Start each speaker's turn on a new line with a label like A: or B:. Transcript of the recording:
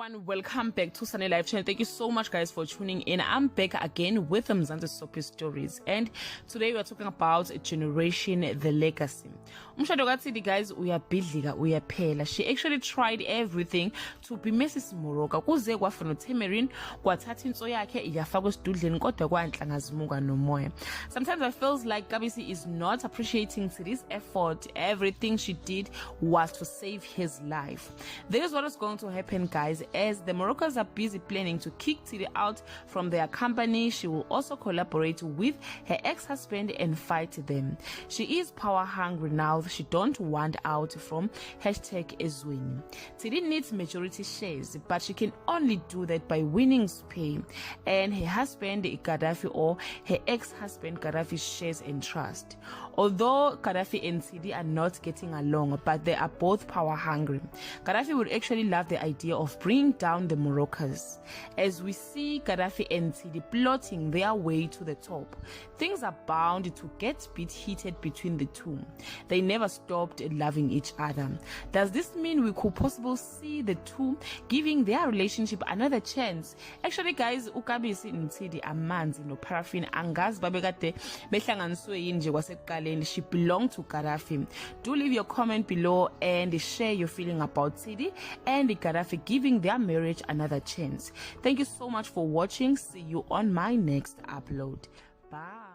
A: everyone, welcome back to Sunny Live Channel. Thank you so much guys for tuning in. I'm back again with Mzansi Soapie Stories, and today we are talking about Generation The Legacy. Umshado kaThidi guys uyabhidlika uyaphela. She actually tried everything to be Mrs. Moroka kuze kwafuna uTemerin kwathatha inso yakhe yafaka esidudleni kodwa kwanhla ngazimuka nomoya. Sometimes I feels like Kabisi is not appreciating Thidi's effort. Everything she did was to save his life. This is what is going to happen guys, as the Morokas are busy planning to kick Thidi out from their company. She will also collaborate with her ex-husband and fight them. She is power hungry now. She don't want out from #Ezweni. Thidi needs majority shares, but she can only do that by winning Spain and her husband Gaddafi, or her ex-husband Gaddafi, shares and trust. Although Gaddafi and Thidi are not getting along, but they are both power hungry. Gaddafi would actually love the idea of bringing down the Morokas, as we see Gaddafi and Thidi plotting their way to the top. Things are bound to get a bit heated between the two. They never stopped loving each other. Does this mean we could possibly see the two giving their relationship another chance? Actually guys, uKabisi and Thidi amanzi no paraffin, angazi babekade behlanganiswe yini nje kwasekuqaleni. She belonged to Gaddafi. Do leave your comment below and share your feeling about Thidi and Gaddafi giving their marriage another chance. Thank you so much for watching. See you on my next upload. Bye.